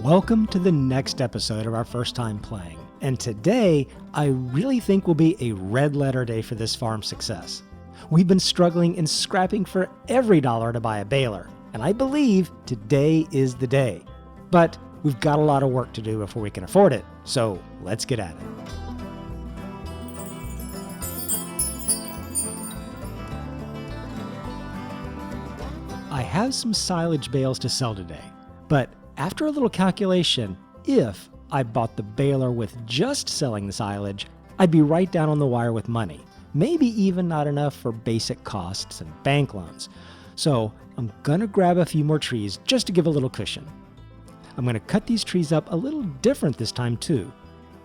Welcome to the next episode of our first time playing, and today I really think will be a red letter day for this farm's success. We've been struggling and scrapping for every dollar to buy a baler, and I believe today is the day. But we've got a lot of work to do before we can afford it, so let's get at it. I have some silage bales to sell today, but after a little calculation, if I bought the baler with just selling the silage, I'd be right down on the wire with money, maybe even not enough for basic costs and bank loans. So I'm gonna grab a few more trees just to give a little cushion. I'm gonna cut these trees up a little different this time too.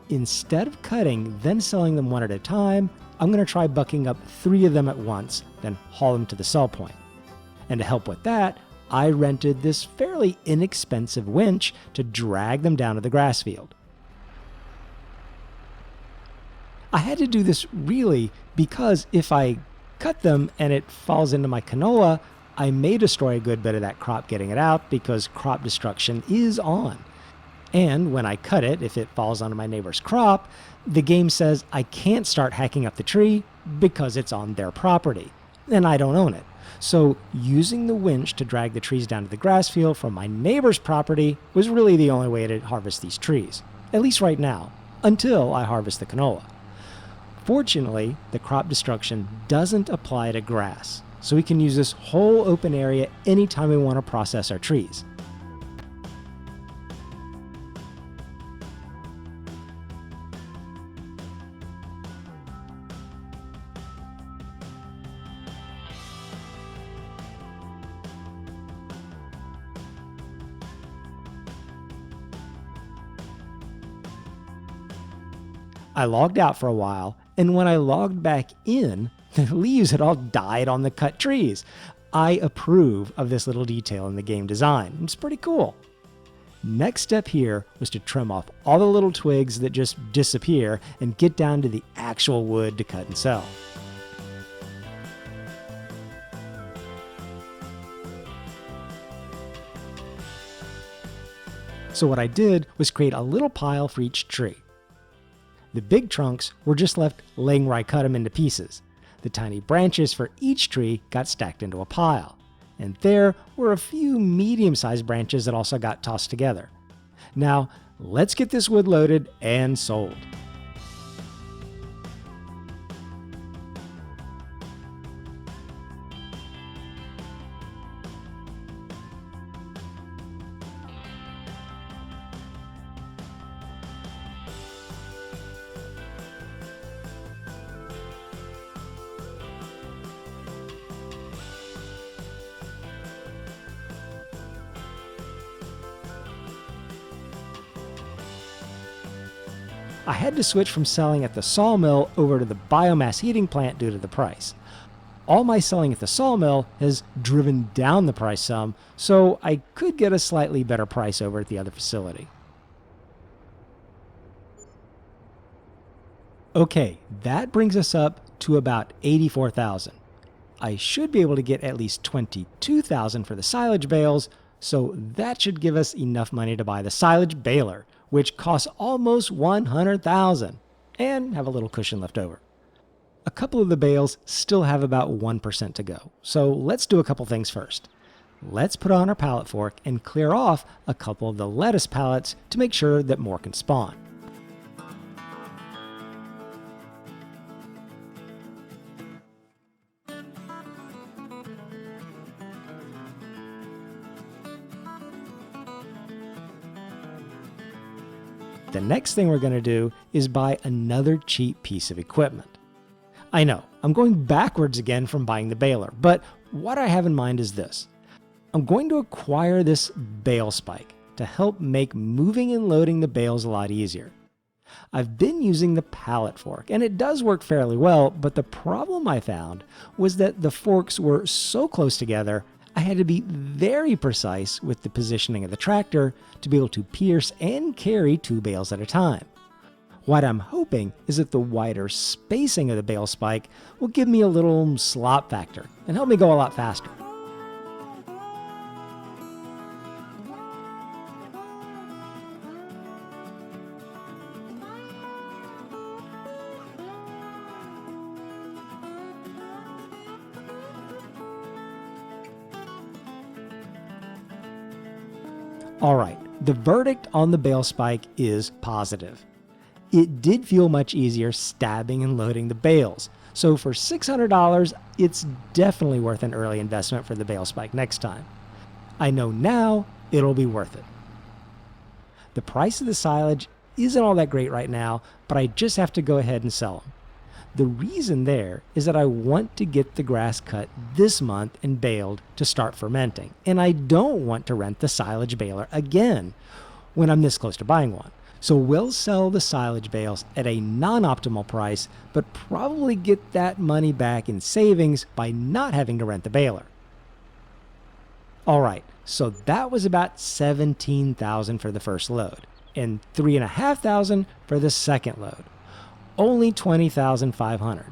Instead of cutting, then selling them one at a time, I'm gonna try bucking up 3 of them at once, then haul them to the sell point. And to help with that, I rented this fairly inexpensive winch to drag them down to the grass field. I had to do this really because if I cut them and it falls into my canola, I may destroy a good bit of that crop getting it out because crop destruction is on. And when I cut it, if it falls onto my neighbor's crop, the game says I can't start hacking up the tree because it's on their property, and I don't own it. So using the winch to drag the trees down to the grass field from my neighbor's property was really the only way to harvest these trees, at least right now, until I harvest the canola. Fortunately, the crop destruction doesn't apply to grass, so we can use this whole open area anytime we want to process our trees. I logged out for a while, and when I logged back in, the leaves had all died on the cut trees. I approve of this little detail in the game design. It's pretty cool. Next step here was to trim off all the little twigs that just disappear and get down to the actual wood to cut and sell. So what I did was create a little pile for each tree. The big trunks were just left laying where I cut them into pieces. The tiny branches for each tree got stacked into a pile. And there were a few medium-sized branches that also got tossed together. Now, let's get this wood loaded and sold. I had to switch from selling at the sawmill over to the biomass heating plant due to the price. All my selling at the sawmill has driven down the price some, so I could get a slightly better price over at the other facility. Okay, that brings us up to about $84,000. I should be able to get at least $22,000 for the silage bales, so that should give us enough money to buy the silage baler, which costs almost $100,000, and have a little cushion left over. A couple of the bales still have about 1% to go, so let's do a couple things first. Let's put on our pallet fork and clear off a couple of the lettuce pallets to make sure that more can spawn. The next thing we're going to do is buy another cheap piece of equipment. I know, I'm going backwards again from buying the baler, but what I have in mind is this. I'm going to acquire this bale spike to help make moving and loading the bales a lot easier. I've been using the pallet fork, and it does work fairly well, but the problem I found was that the forks were so close together, I had to be very precise with the positioning of the tractor to be able to pierce and carry 2 bales at a time. What I'm hoping is that the wider spacing of the bale spike will give me a little slop factor and help me go a lot faster. Alright, the verdict on the bale spike is positive. It did feel much easier stabbing and loading the bales, so for $600, it's definitely worth an early investment for the bale spike next time. I know now it'll be worth it. The price of the silage isn't all that great right now, but I just have to go ahead and sell them. The reason there is that I want to get the grass cut this month and baled to start fermenting, and I don't want to rent the silage baler again when I'm this close to buying one. So we'll sell the silage bales at a non-optimal price, but probably get that money back in savings by not having to rent the baler. Alright, so that was about $17,000 for the first load, and $3,500 for the second load. Only $20,500.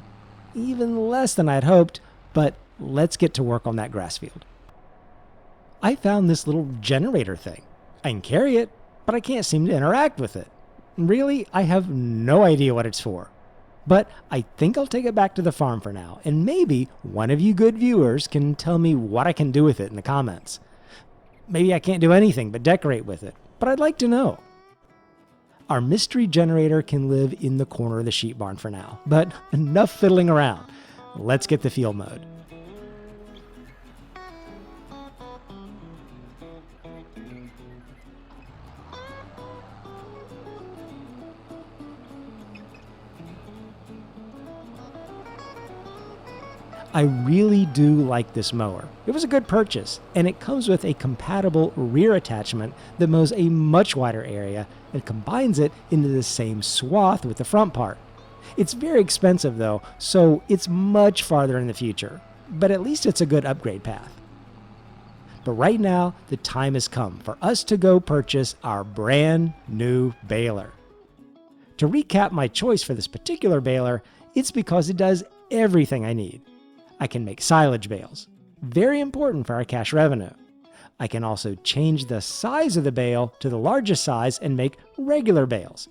Even less than I'd hoped, but let's get to work on that grass field. I found this little generator thing. I can carry it, but I can't seem to interact with it. Really, I have no idea what it's for. But I think I'll take it back to the farm for now, and maybe one of you good viewers can tell me what I can do with it in the comments. Maybe I can't do anything but decorate with it, but I'd like to know. Our mystery generator can live in the corner of the sheep barn for now, but enough fiddling around. Let's get the field mode. I really do like this mower. It was a good purchase, and it comes with a compatible rear attachment that mows a much wider area and combines it into the same swath with the front part. It's very expensive though, so it's much farther in the future, but at least it's a good upgrade path. But right now, the time has come for us to go purchase our brand new baler. To recap my choice for this particular baler, it's because it does everything I need. I can make silage bales, very important for our cash revenue. I can also change the size of the bale to the largest size and make regular bales.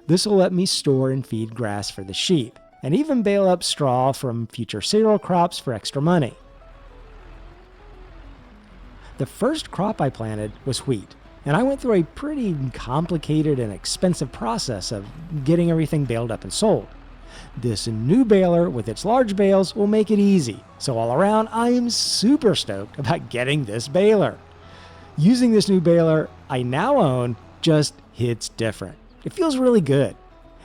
This will let me store and feed grass for the sheep, and even bale up straw from future cereal crops for extra money. The first crop I planted was wheat, and I went through a pretty complicated and expensive process of getting everything baled up and sold. This new baler with its large bales will make it easy, so all around I am super stoked about getting this baler. Using this new baler I now own just hits different. It feels really good,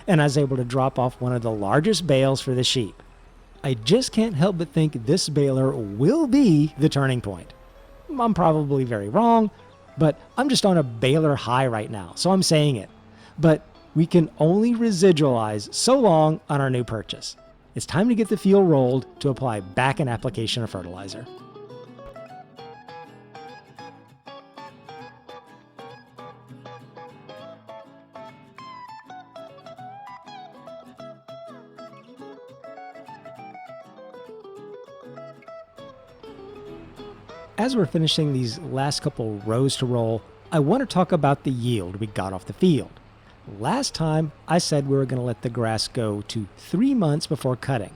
and I was able to drop off one of the largest bales for the sheep. I just can't help but think this baler will be the turning point. I'm probably very wrong, but I'm just on a baler high right now, so I'm saying it. But we can only residualize so long on our new purchase. It's time to get the field rolled to apply back an application of fertilizer. As we're finishing these last couple rows to roll, I want to talk about the yield we got off the field. Last time, I said we were going to let the grass go to 3 months before cutting,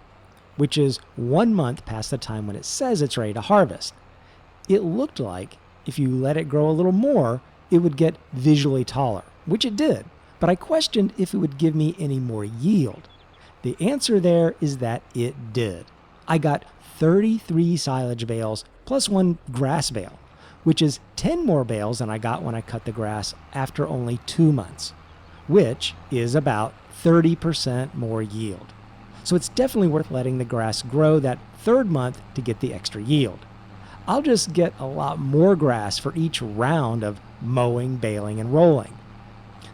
which is 1 month past the time when it says it's ready to harvest. It looked like if you let it grow a little more, it would get visually taller, which it did, but I questioned if it would give me any more yield. The answer there is that it did. I got 33 silage bales plus 1 grass bale, which is 10 more bales than I got when I cut the grass after only 2 months. Which is about 30% more yield. So it's definitely worth letting the grass grow that 3rd month to get the extra yield. I'll just get a lot more grass for each round of mowing, baling, and rolling.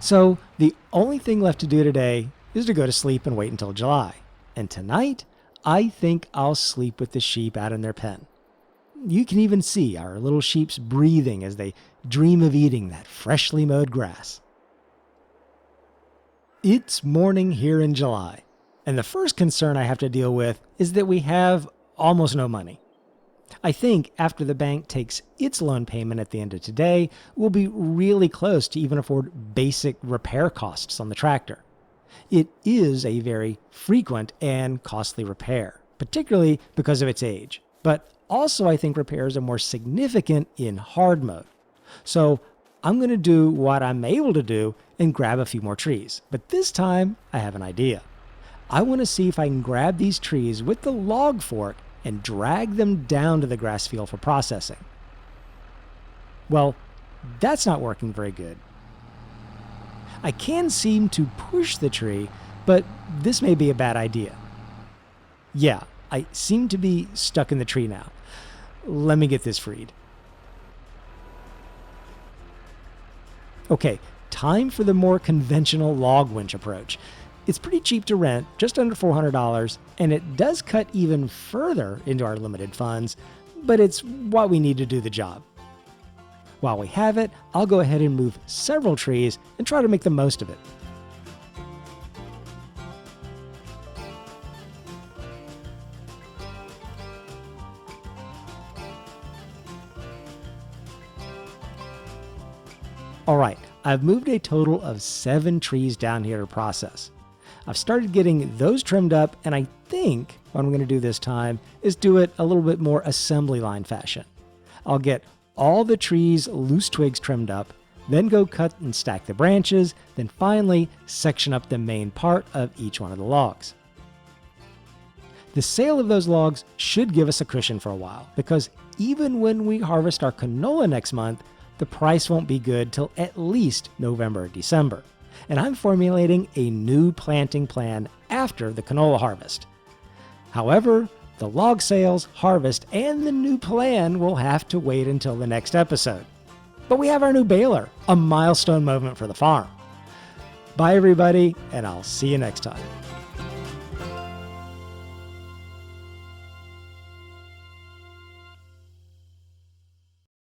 So the only thing left to do today is to go to sleep and wait until July. And tonight, I think I'll sleep with the sheep out in their pen. You can even see our little sheep's breathing as they dream of eating that freshly mowed grass. It's morning here in July, and the first concern I have to deal with is that we have almost no money. I think after the bank takes its loan payment at the end of today, we'll be really close to even afford basic repair costs on the tractor. It is a very frequent and costly repair, particularly because of its age, but also I think repairs are more significant in hard mode. So I'm going to do what I'm able to do and grab a few more trees. But this time, I have an idea. I want to see if I can grab these trees with the log fork and drag them down to the grass field for processing. Well, that's not working very good. I can seem to push the tree, but this may be a bad idea. Yeah, I seem to be stuck in the tree now. Let me get this freed. Okay, time for the more conventional log winch approach. It's pretty cheap to rent, just under $400, and it does cut even further into our limited funds, but it's what we need to do the job. While we have it, I'll go ahead and move several trees and try to make the most of it. All right, I've moved a total of 7 trees down here to process. I've started getting those trimmed up, and I think what I'm going to do this time is do it a little bit more assembly line fashion. I'll get all the trees' loose twigs trimmed up, then go cut and stack the branches, then finally section up the main part of each one of the logs. The sale of those logs should give us a cushion for a while, because even when we harvest our canola next month, the price won't be good till at least November or December. And I'm formulating a new planting plan after the canola harvest. However, the log sales, harvest, and the new plan will have to wait until the next episode. But we have our new baler, a milestone moment for the farm. Bye everybody, and I'll see you next time.